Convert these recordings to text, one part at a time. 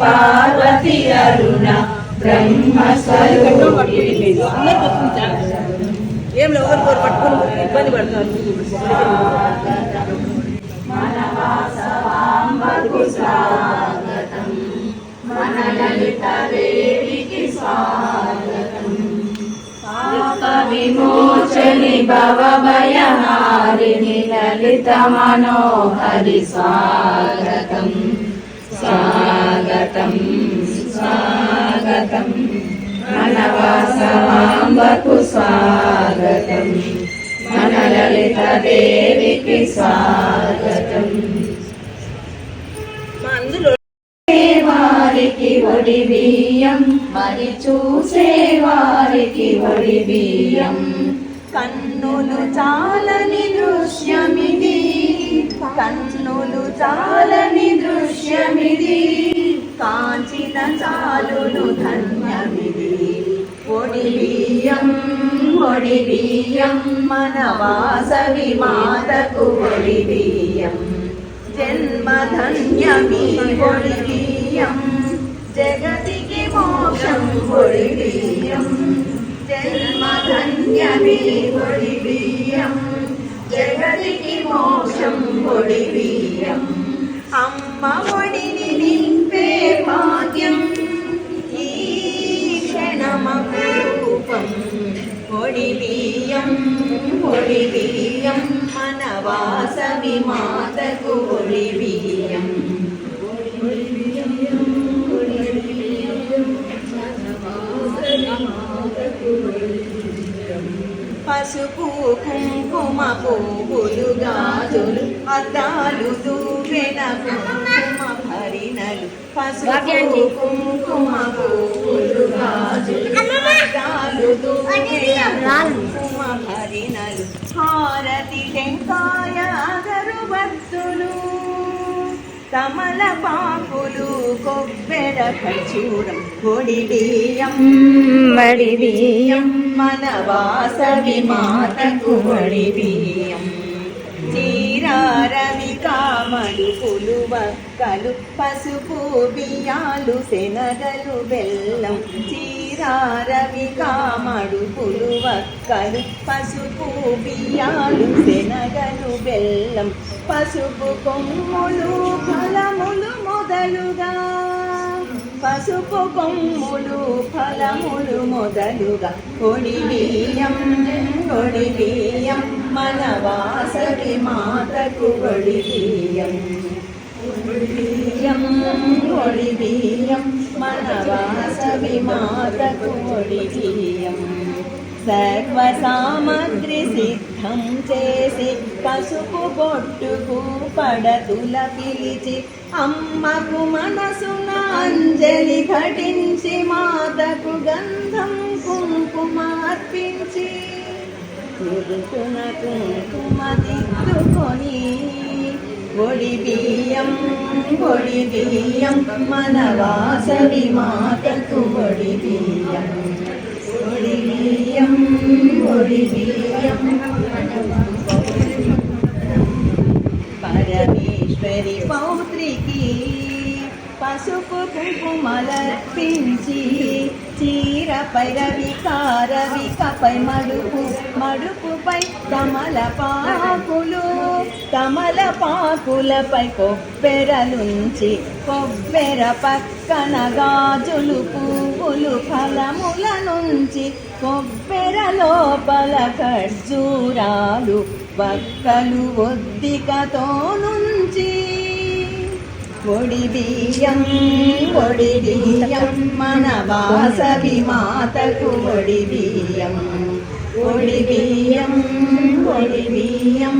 పార్వతి అరుణ బ్రహ్మస్వరూపి ఏం ఎవరు కోరు పట్టుకుని ఇబ్బంది పడతారు. మన వాసవాంబకు స్వాగతం, మన లలిత దేవికి స్వాగతం. పాప విమోచని భవభయహారిణి లలిత మనోహరి స్వాగతం స్వాగతం స్వాగతం. మన వాసవాంబకు స్వాగతం, మన లలిత దేవికి స్వాగతం. వారికి ఒడి బియ్యం, మరి చూసే వారికి ఒడి బియ్యం. కన్నులు చాలని దృశ్యమిది, కన్నులు చాలని దృశ్యమిది. కాంచిన చాలును ధన్యమిది. ఒడి బియ్యం ఒడి బియ్యం, మన వాసవి మాతకు ఒడి బియ్యం. జన్మధన్యమి ఒడి బియ్యం, జగతికి మోక్షం ఒడి బియ్యం. జన్మధన్యమి ఒడి బియ్యం, జగతికి మోక్షం ఒడి బియ్యం. అమ్మ ఒడిని నింపే భాగ్యం ఈ క్షణమపురూపం. ఒడి బియ్యం ఒడి బియ్యం, మన వాసవి మాతకు ఒడి బియ్యం. పసుపు కుంకుమ పువ్వులు గాజులు అద్దాలు దూవెన కుంకుమ భరిణలు. పసుపు కుంకుమ పువ్వులు గాజులు అద్దాలు దూవెన కుంకుమ భరిణలు. హారతి టెంకాయ అగరుబత్తులు, తమలపాకులు కొబ్బెర ఖర్జూరం. ఒడి బియ్యం ఒడి బియ్యం, మన వాసవి మాతకు ఒడి బియ్యం. చీరారవి కామడుపులు వక్కలు, పసుపు బియ్యాలు శనగలు బెల్లం. చీరారవి కామడుపులు వక్కలు, పసుపు బియ్యాలు శనగలు బెల్లం. పసుపు కొమ్ములు ఫలములు మొదలుగా, పసుపు కొమ్ములు ఫలములు మొదలుగా. ఒడి బియ్యం ఒడి బియ్యం, మన వాసవి మాతకు ఒడి బియ్యం. ఒడి బియ్యం ఒడి బియ్యం, మన వాసవి మాతకు ఒడి బియ్యం. సర్వ సామగ్రి సిద్ధం చేసి పసుపు బొట్టుకు పడతుల పిలిచి, అమ్మకు మనసున అంజలి ఘటించి, మాతకు గంధం కుంకుమ అర్పించి, కుంకుమ దిద్దుకొని. ఒడి బియ్యం ఒడి బియ్యం, మన వాసవి మాతకు ఒడి బియ్యం. ఒడి బియ్యం ఒడి బియ్యం, పరమేశ్వరి పౌత్రికి పసుపు కుంకుమలర్పించి, చీరపై రవికపై మడుపు మడుపుపై తమలపాకులు, తమలపాకులపై కొబ్బెరలుంచి, కొబ్బెర పక్కన గాజులు పువ్వులు ఫలముల నుంచి, కొబ్బెర లోపల ఖర్జూరాలు వక్కలు ఒద్దికతో నుంచి. ఒడి బియ్యం ఒడి బియ్యం, మన వాసవి మాతకు ఒడి బియ్యం. ఒడి బియ్యం ఒడి బియ్యం,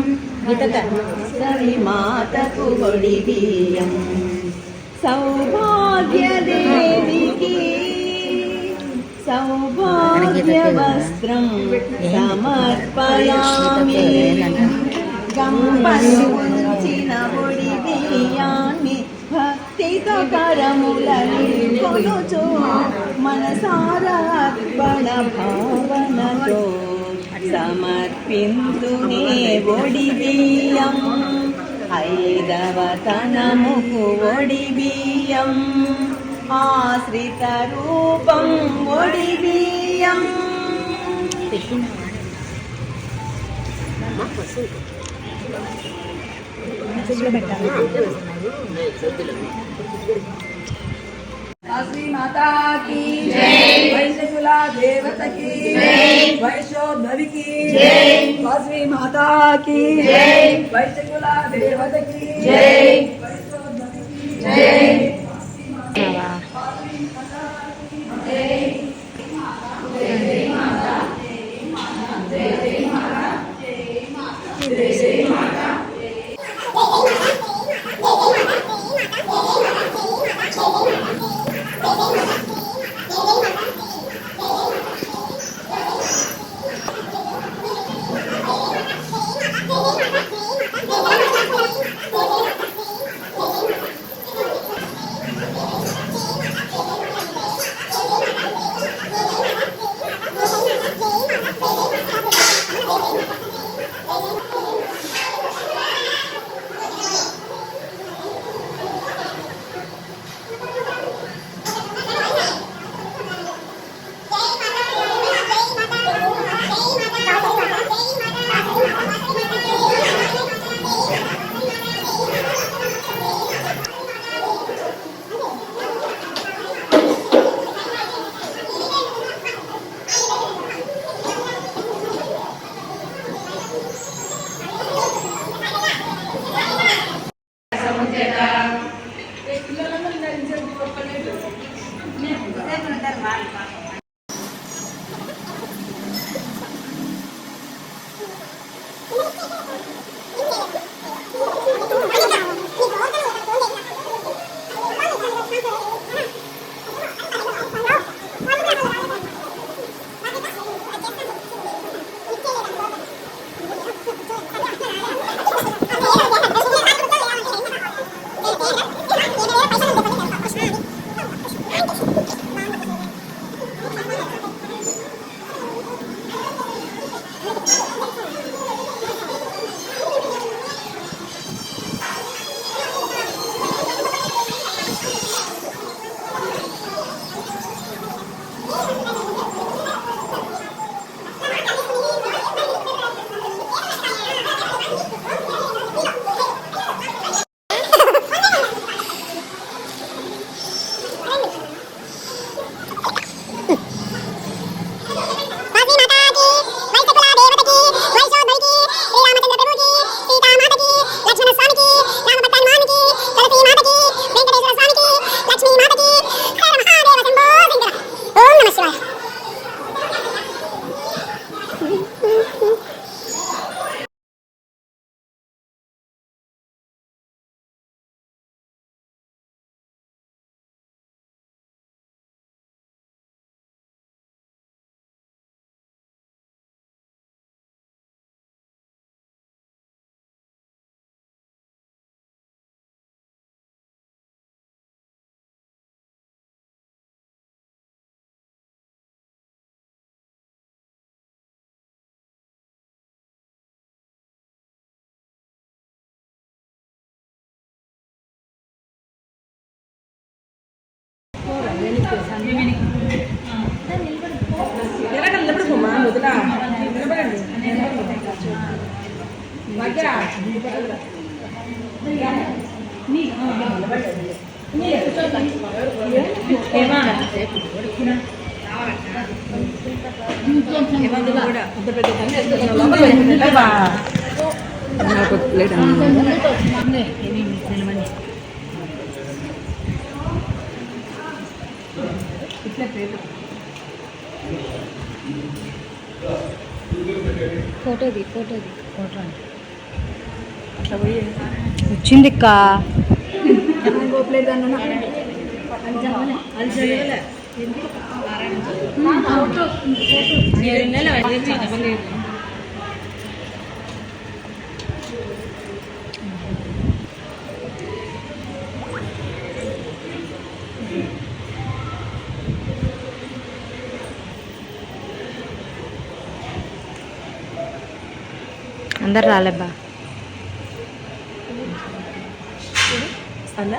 వాసవి మాతకు ఒడి బియ్యం. సౌభాగ్యదేవికి సౌభాగ్య వస్త్రం సమర్పయామి. గంపలు ఉంచిన ఒడి బియ్యాన్ని భక్తితో కరములని కొలుచు, మనసారా అర్పణ భావనతో సమర్పింతునే ఒడి బియ్యం. ఐదవ తనముకు ఒడి బియ్యం, ఆశ్రితరూపం ఒడిబియ్యం కాశీ మాతా की जय, వైశ్యకుల దేవత की जय, వైశ్యోద్భవి की जय, కాశీ మాతా की जय, వైశ్యకుల దేవత की जय, వైశ్యోద్భవి की जय, నిలబడుకోమా వదిలా నిలబడండి ఫోటోది ఫోటో వచ్చింది అక్క అందరు రాలేబ్బా అలా